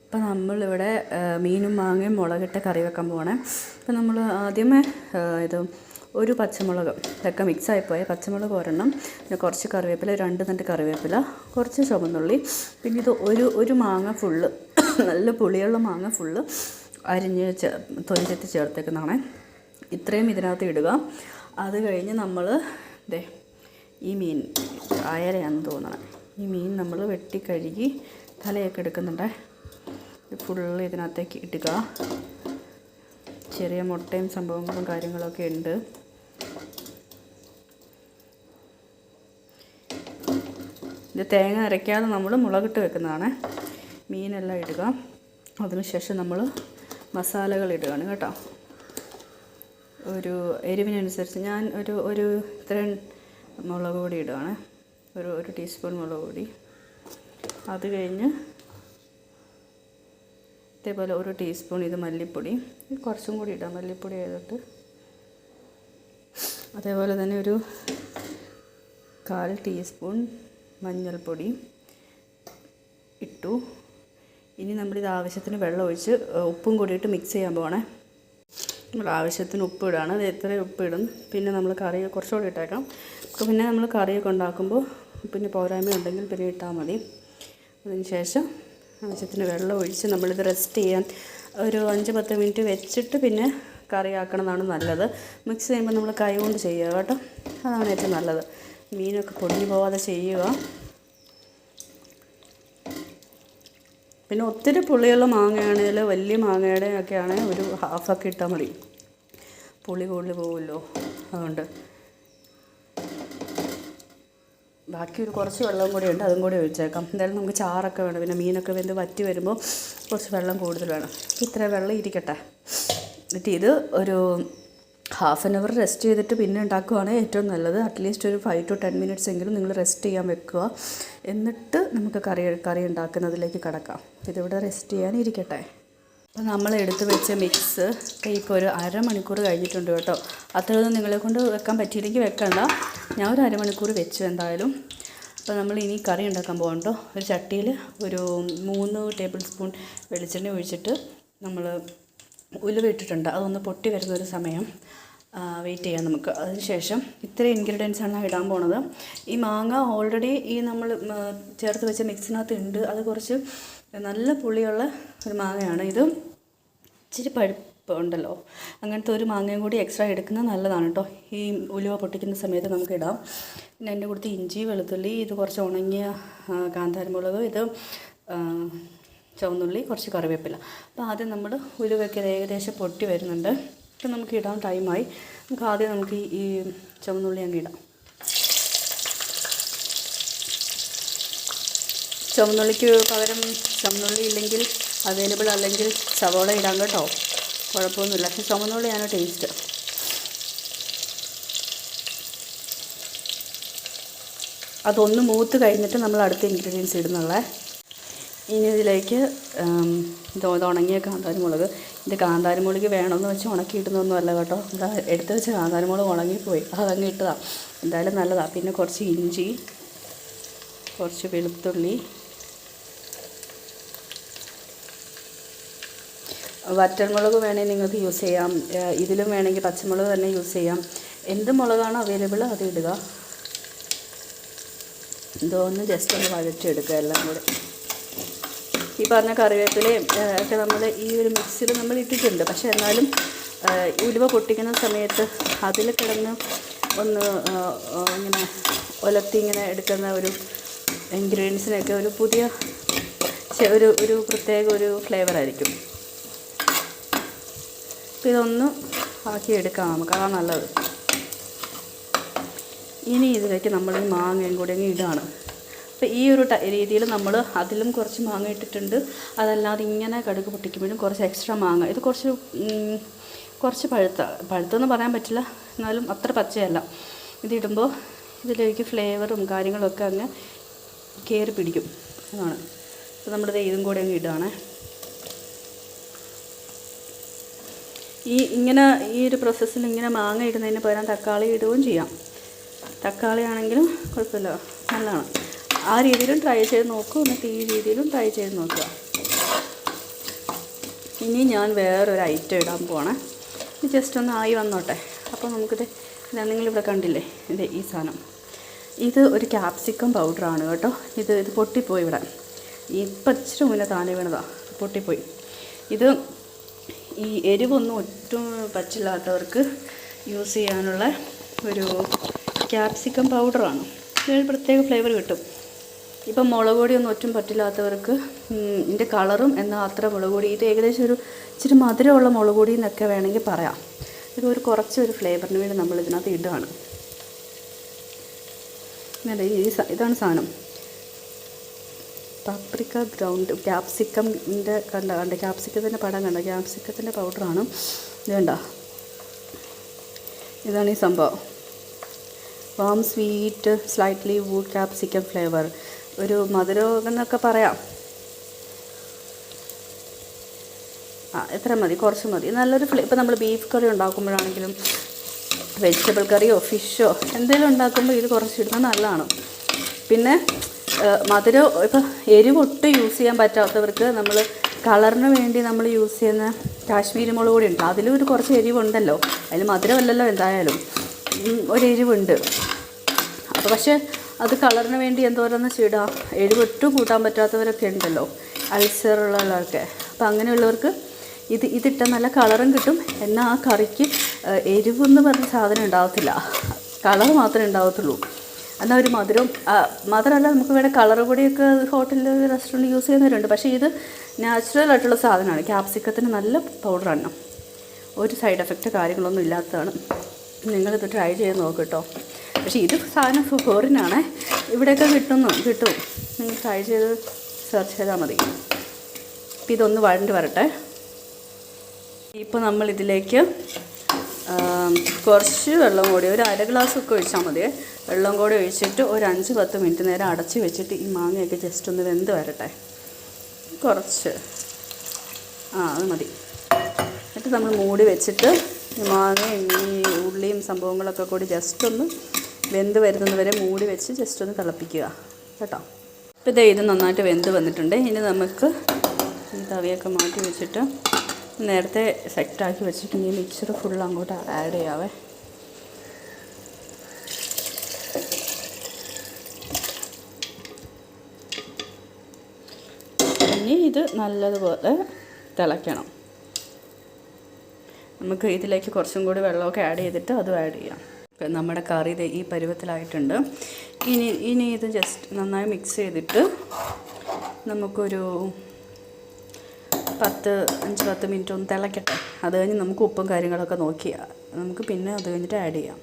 അപ്പോൾ നമ്മളിവിടെ മീനും മാങ്ങയും മുളകിട്ട് കറി വെക്കാൻ പോകണേ. അപ്പോൾ നമ്മൾ ആദ്യമേ ഇത് ഒരു പച്ചമുളക് ഇതൊക്കെ മിക്സായിപ്പോയ പച്ചമുളക് ഒരെണ്ണം, പിന്നെ കുറച്ച് കറിവേപ്പില, 2 തണ്ട് കറിവേപ്പില, കുറച്ച് ചുവന്നുള്ളി, പിന്നെ ഇത് ഒരു മാങ്ങ ഫുള്ള് നല്ല പുളിയുള്ള മാങ്ങ ഫുള്ള് അരിഞ്ഞ് തൊലിച്ചെത്തി ചേർത്തേക്കുന്നതാണ്. ഇത്രയും ഇതിനകത്ത് ഇടുക. അത് കഴിഞ്ഞ് നമ്മൾ ഈ മീൻ അയലയാണെന്ന് തോന്നണം, ഈ മീൻ നമ്മൾ വെട്ടി കഴുകി തലയൊക്കെ എടുക്കുന്നുണ്ട്. ഫുള്ള് ഇതിനകത്തേക്ക് ഇടുക. ചെറിയ മുട്ടയും സംഭവങ്ങളും കാര്യങ്ങളൊക്കെ ഉണ്ട്. ഇത് തേങ്ങ അരയ്ക്കാതെ നമ്മൾ മുളകിട്ട് വെക്കുന്നതാണ്. മീനെല്ലാം ഇടുക. അതിനുശേഷം നമ്മൾ മസാലകൾ ഇടുകയാണ് കേട്ടോ. ഒരു എരിവിനനുസരിച്ച് ഞാൻ ഒരു ഇത്രയും മുളക് പൊടി ഇടുകയാണ്. ഒരു ടീസ്പൂൺ മുളക് പൊടി. അത് കഴിഞ്ഞ് ഇതേപോലെ 1 ടീസ്പൂൺ ഇത് മല്ലിപ്പൊടി, കുറച്ചും കൂടി ഇടാം മല്ലിപ്പൊടി ആയതിട്ട്. അതേപോലെ തന്നെ ഒരു 1/4 ടീസ്പൂൺ മഞ്ഞൾപ്പൊടി ഇട്ടു. ഇനി നമ്മളിത് ആവശ്യത്തിന് വെള്ളം ഒഴിച്ച് ഉപ്പും കൂടിയിട്ട് മിക്സ് ചെയ്യാൻ പോകണേ. നമ്മൾ ആവശ്യത്തിന് ഉപ്പ് ഇടാണ്. അത് എത്ര ഉപ്പ് ഇടും. പിന്നെ നമ്മൾ കറി കുറച്ചുകൂടി ഇട്ടേക്കാം. പിന്നെ നമ്മൾ കറിയൊക്കെ ഉണ്ടാക്കുമ്പോൾ പിന്നെ പോരായ്മ ഉണ്ടെങ്കിൽ പിന്നെ ഇട്ടാൽ മതി. അതിന് ശേഷം ആവശ്യത്തിന് വെള്ളം ഒഴിച്ച് നമ്മളിത് റെസ്റ്റ് ചെയ്യാൻ ഒരു 5-10 മിനിറ്റ് വെച്ചിട്ട് പിന്നെ കറിയാക്കണമെന്നാണ് നല്ലത്. മിക്സ് ചെയ്യുമ്പോൾ നമ്മൾ കൈ കൊണ്ട് ചെയ്യുക കേട്ടോ, അതാണ് ഏറ്റവും നല്ലത്. മീനൊക്കെ പൊടിഞ്ഞു പോവാതെ ചെയ്യുക. പിന്നെ ഒത്തിരി പുളിയുള്ള മാങ്ങയാണെങ്കിൽ വലിയ മാങ്ങയുടെ ഒക്കെ ആണെങ്കിൽ ഒരു ഹാഫൊക്കെ ഇട്ടാൽ മതി, പുളി കൂടുതൽ പോകുമല്ലോ. അതുകൊണ്ട് ബാക്കി കുറച്ച് വെള്ളം കൂടി ഉണ്ട്, അതും കൂടി ഒഴിച്ചേക്കാം. എന്തായാലും നമുക്ക് ചാറൊക്കെ വേണം. പിന്നെ മീനൊക്കെ വെന്ത് വറ്റി വരുമ്പോൾ കുറച്ച് വെള്ളം കൂടുതൽ വേണം. ഇത്ര വെള്ളം ഇരിക്കട്ടെ. എന്നിട്ട് ഇത് ഒരു 1/2 അവർ റെസ്റ്റ് ചെയ്തിട്ട് പിന്നെ ഉണ്ടാക്കുകയാണ് ഏറ്റവും നല്ലത്. അറ്റ്ലീസ്റ്റ് ഒരു 5 to 10 മിനിറ്റ്സ് എങ്കിലും നിങ്ങൾ റെസ്റ്റ് ചെയ്യാൻ വെക്കുക. എന്നിട്ട് നമുക്ക് കറി ഉണ്ടാക്കുന്നതിലേക്ക് കടക്കാം. ഇതിവിടെ റെസ്റ്റ് ചെയ്യാൻ ഇരിക്കട്ടെ. അപ്പോൾ നമ്മൾ എടുത്ത് വെച്ച മിക്സ് ഇപ്പോൾ ഒരു അരമണിക്കൂർ കഴിഞ്ഞിട്ടുണ്ട് കേട്ടോ. അത്രയൊന്നും നിങ്ങളെ കൊണ്ട് വെക്കാൻ പറ്റിയില്ലെങ്കിൽ വെക്കണ്ട. ഞാൻ ഒരു അരമണിക്കൂർ വെച്ചു എന്തായാലും. അപ്പോൾ നമ്മൾ ഇനി കറി ഉണ്ടാക്കാൻ പോകണ്ടോ. ഒരു ചട്ടിയിൽ ഒരു 3 ടേബിൾ സ്പൂൺ വെളിച്ചെണ്ണ ഒഴിച്ചിട്ട് നമ്മൾ ഉലുവ ഇട്ടിട്ടുണ്ട്. അതൊന്ന് പൊട്ടി വരുന്നൊരു സമയം വെയിറ്റ് ചെയ്യാം നമുക്ക്. അതിനുശേഷം ഇത്രയും ഇൻഗ്രീഡിയൻസാണ് ഇടാൻ പോണത്. ഈ മാങ്ങ ഓൾറെഡി ഈ നമ്മൾ ചേർത്ത് വെച്ച മിക്സിനകത്ത് ഉണ്ട്. അത് കുറച്ച് നല്ല പുളിയുള്ള ഒരു മാങ്ങയാണ്. ഇത് ഇച്ചിരി പഴുപ്പ് ഉണ്ടല്ലോ, അങ്ങനത്തെ ഒരു മാങ്ങയും കൂടി എക്സ്ട്രാ എടുക്കുന്നത് നല്ലതാണ് കേട്ടോ. ഈ ഉലുവ പൊട്ടിക്കുന്ന സമയത്ത് നമുക്ക് ഇടാം. പിന്നെ എൻ്റെ കൂടെ ഇഞ്ചി, വെളുത്തുള്ളി, ഇത് കുറച്ച് ഉണങ്ങിയ കാന്താരിമുളക്, ഇത് ചുവന്നുള്ളി, കുറച്ച് കറിവേപ്പില. അപ്പോൾ ആദ്യം നമ്മൾ ഉലുവയൊക്കെ ഏകദേശം പൊട്ടി വരുന്നുണ്ട്. ഇപ്പം നമുക്ക് ഇടാൻ ടൈമായി. നമുക്ക് ഈ ചുവന്നുള്ളി അങ്ങ് ഇടാം. ചുവന്നുള്ളിക്ക് പകരം ചുവന്നുള്ളി ഇല്ലെങ്കിൽ അവൈലബിൾ അല്ലെങ്കിൽ സവോള ഇടാം കേട്ടോ, കുഴപ്പമൊന്നുമില്ല. പക്ഷേ ചുവന്നുള്ളിയാണ് ടേസ്റ്റ്. അതൊന്ന് മൂത്ത് കഴിഞ്ഞിട്ട് നമ്മൾ അടുത്ത ഇൻഗ്രീഡിയൻസ് ഇടുന്നുള്ളേ. ഇനി ഇതിലേക്ക് ഇത് ഉണങ്ങിയ കാന്താരിമുളക്. ഇത് കാന്താരിമുളക് വേണമെന്ന് വെച്ച് ഉണക്കിയിടുന്നൊന്നുമല്ല കേട്ടോ. ഇതാ എടുത്ത് വെച്ച് കാന്താരിമുളക് ഉണങ്ങിപ്പോയി, അതങ്ങ് ഇട്ടതാണ്. എന്തായാലും നല്ലതാണ്. പിന്നെ കുറച്ച് ഇഞ്ചി, കുറച്ച് വെളുത്തുള്ളി, വറ്റൽമുളക് വേണമെങ്കിൽ നിങ്ങൾക്ക് യൂസ് ചെയ്യാം. ഇതിലും വേണമെങ്കിൽ പച്ചമുളക് തന്നെ യൂസ് ചെയ്യാം. എന്ത് മുളകാണോ അവൈലബിൾ അത് ഇടുക. ഇതൊന്ന് ജസ്റ്റ് ഒന്ന് വഴറ്റിയെടുക്കുക എല്ലാം കൂടെ. ഈ പറഞ്ഞ കറിവേപ്പിലയും ഒക്കെ നമ്മൾ ഈ ഒരു മിക്സിൽ നമ്മൾ ഇട്ടിട്ടുണ്ട്. പക്ഷേ എന്നാലും ഉലുവ പൊട്ടിക്കുന്ന സമയത്ത് അതിൽ കിടന്ന് ഒന്ന് ഇങ്ങനെ ഒലത്തി ഇങ്ങനെ എടുക്കുന്ന ഒരു ഇൻഗ്രീഡിയൻസിനൊക്കെ ഒരു പുതിയ ഒരു പ്രത്യേക ഒരു ഫ്ലേവറായിരിക്കും. അപ്പോൾ ഇതൊന്ന് ആക്കിയെടുക്കാം നമുക്ക്, അതാണ് നല്ലത്. ഇനി ഇതിലേക്ക് നമ്മൾ ഈ മാങ്ങയും കൂടി അങ്ങ് ഇടുകയാണ്. അപ്പോൾ ഈ ഒരു രീതിയിൽ നമ്മൾ അതിലും കുറച്ച് മാങ്ങ ഇട്ടിട്ടുണ്ട്. അതല്ലാതെ ഇങ്ങനെ കടുക് പൊട്ടിക്കുമ്പോഴും കുറച്ച് എക്സ്ട്രാ മാങ്ങ. ഇത് കുറച്ച് പഴുത്തെന്ന് പറയാൻ പറ്റില്ല, എന്നാലും അത്ര പച്ചയല്ല. ഇതിടുമ്പോൾ ഇതിലേക്ക് ഫ്ലേവറും കാര്യങ്ങളൊക്കെ അങ്ങ് കയറി പിടിക്കും. അതാണ്. അപ്പോൾ നമ്മളിത് ഇതും കൂടെ അങ്ങ് ഇടുകയാണ്. ഈ ഒരു പ്രോസസ്സിൽ ഇങ്ങനെ മാങ്ങ ഇടുന്നതിന് പകരം തക്കാളി ഇടുകയും ചെയ്യാം. തക്കാളി ആണെങ്കിലും കുഴപ്പമില്ല, നല്ലതാണ്. ആ രീതിയിലും ട്രൈ ചെയ്ത് നോക്കുക. എന്നിട്ട് ഈ രീതിയിലും ട്രൈ ചെയ്ത് നോക്കുക. ഇനി ഞാൻ വേറൊരു ഐറ്റം ഇടാൻ പോവാണ്. ജസ്റ്റ് ഒന്ന് ആയി വന്നോട്ടെ. അപ്പോൾ നമുക്കിത് നിങ്ങളിവിടെ കണ്ടില്ലേ, ഇത് ഈ സാധനം, ഇത് ഒരു ക്യാപ്സിക്കം പൗഡറാണ് കേട്ടോ. ഇത് പൊട്ടിപ്പോയി ഇവിടെ, ഇപ്പം ഇച്ചിരി മുന്നേ താനെ വീണതാണ്, പൊട്ടിപ്പോയി. ഇത് ഈ എരിവൊന്നും ഒട്ടും പറ്റില്ലാത്തവർക്ക് യൂസ് ചെയ്യാനുള്ള ഒരു ക്യാപ്സിക്കം പൗഡറാണ്. ഇതിന് പ്രത്യേക ഫ്ലേവർ കിട്ടും. ഇപ്പം മുളക് പൊടിയൊന്നും ഒറ്റും പറ്റില്ലാത്തവർക്ക് ഇതിൻ്റെ കളറും എന്നാൽ അത്ര മുളക് പൊടി, ഇത് ഏകദേശം ഒരു ഇച്ചിരി മധുരമുള്ള മുളക് പൊടി എന്നൊക്കെ വേണമെങ്കിൽ പറയാം. ഇതൊരു കുറച്ചൊരു ഫ്ലേവറിന് വേണ്ടി നമ്മൾ ഇതിനകത്ത് ഇടുകയാണ്. ഇതാണ് സാധനം, പാപ്രിക്ക ഗ്രൗണ്ട് ക്യാപ്സിക്കത്തിൻ്റെ കണ്ട ക്യാപ്സിക്കത്തിൻ്റെ പടം കണ്ട ക്യാപ്സിക്കത്തിൻ്റെ പൗഡറാണ് ഇത്. കണ്ട, ഇതാണ് ഈ സംഭവം. Warm sweet slightly wood capsicum flavour, ഒരു മധുരം എന്നൊക്കെ പറയാം. എത്ര മതി, കുറച്ച് മതി. നല്ലൊരു ഇപ്പോൾ നമ്മൾ ബീഫ് കറി ഉണ്ടാക്കുമ്പോഴാണെങ്കിലും വെജിറ്റബിൾ കറിയോ ഫിഷോ എന്തെങ്കിലും ഉണ്ടാക്കുമ്പോൾ ഇത് കുറച്ചിടുന്നത് നല്ലതാണ്. പിന്നെ മധുരം ഇപ്പം എരിവൊട്ടും യൂസ് ചെയ്യാൻ പറ്റാത്തവർക്ക് നമ്മൾ കളറിന് വേണ്ടി നമ്മൾ യൂസ് ചെയ്യുന്ന കാശ്മീരി മുളക് പൊടി ഉണ്ട്. അതിലും ഒരു കുറച്ച് എരിവുണ്ടല്ലോ, അതിൽ മധുരമല്ലല്ലോ, എന്തായാലും ഒരു എരിവുണ്ട്. അപ്പോൾ പക്ഷേ അത് കളറിന് വേണ്ടി എന്തോരെന്ന് ചീടാം. എരിവൊട്ടും കൂട്ടാൻ പറ്റാത്തവരൊക്കെ ഉണ്ടല്ലോ, അൾസറുള്ളവരൊക്കെ. അപ്പോൾ അങ്ങനെയുള്ളവർക്ക് ഇതിട്ട നല്ല കളറും കിട്ടും. എന്നാൽ ആ കറിക്ക് എരിവെന്ന് പറഞ്ഞ സാധനം ഉണ്ടാകത്തില്ല, കളർ മാത്രമേ ഉണ്ടാകത്തുള്ളൂ. എന്നാൽ ഒരു മധുരവും മാത്രമല്ല, നമുക്ക് വേണ്ട കളർ പൊടിയൊക്കെ ഹോട്ടലിൽ റെസ്റ്റോറൻറ്റ് യൂസ് ചെയ്യുന്നവരുണ്ട്. പക്ഷേ ഇത് നാച്ചുറൽ ആയിട്ടുള്ള സാധനമാണ്. ക്യാപ്സിക്കത്തിന് നല്ല പൗഡറാണ്, ഒരു സൈഡ് എഫക്റ്റ് കാര്യങ്ങളൊന്നും ഇല്ലാത്തതാണ്. നിങ്ങളിത് ട്രൈ ചെയ്ത് നോക്ക് കേട്ടോ. പക്ഷേ ഇത് സാധനം ഫോറിനാണ്, ഇവിടെയൊക്കെ കിട്ടും. നിങ്ങൾ ട്രൈ ചെയ്ത് സെർച്ച് ചെയ്താൽ മതി. അപ്പോൾ ഇതൊന്ന് വഴണ്ട് വരട്ടെ. ഇപ്പോൾ നമ്മളിതിലേക്ക് കുറച്ച് വെള്ളം കൂടി, ഒരു അര ഗ്ലാസ്സൊക്കെ ഒഴിച്ചാൽ മതി. വെള്ളം കൂടി ഒഴിച്ചിട്ട് ഒരു 5-10 മിനിറ്റ് നേരം അടച്ച് വെച്ചിട്ട് ഈ മാങ്ങയൊക്കെ ജസ്റ്റ് ഒന്ന് വെന്ത് വരട്ടെ. കുറച്ച് അത് മതി. എന്നിട്ട് നമ്മൾ മൂടി വെച്ചിട്ട് ഈ മാങ്ങയും ഈ ഉള്ളിയും സംഭവങ്ങളൊക്കെ കൂടി ജസ്റ്റ് ഒന്ന് വെന്ത് വരുന്നത് വരെ മൂടി വെച്ച് ജസ്റ്റ് ഒന്ന് തിളപ്പിക്കുക കേട്ടോ. ഇപ്പോൾ ഇത് നന്നായിട്ട് വെന്ത് വന്നിട്ടുണ്ട്. ഇനി നമുക്ക് ഈ തവിയൊക്കെ മാറ്റി വെച്ചിട്ട് നേരത്തെ സെറ്റാക്കി വെച്ചിട്ട് ഈ മിക്സർ ഫുൾ അങ്ങോട്ട് ആഡ് ചെയ്യാവേ. ഇനി ഇത് നല്ലതുപോലെ തിളയ്ക്കണം. നമുക്ക് ഇതിലേക്ക് കുറച്ചും കൂടി വെള്ളമൊക്കെ ആഡ് ചെയ്തിട്ട് അതും ആഡ് ചെയ്യാം. ഇപ്പം നമ്മുടെ കറി ഈ പരുവത്തിലായിട്ടുണ്ട്. ഇനി ഇത് ജസ്റ്റ് നന്നായി മിക്സ് ചെയ്തിട്ട് നമുക്കൊരു 5-10 മിനിറ്റ് ഒന്ന് തിളയ്ക്കട്ടെ. അത് കഴിഞ്ഞ് നമുക്ക് ഉപ്പും കാര്യങ്ങളൊക്കെ നോക്കിയാൽ നമുക്ക് പിന്നെ അത് കഴിഞ്ഞിട്ട് ആഡ് ചെയ്യാം.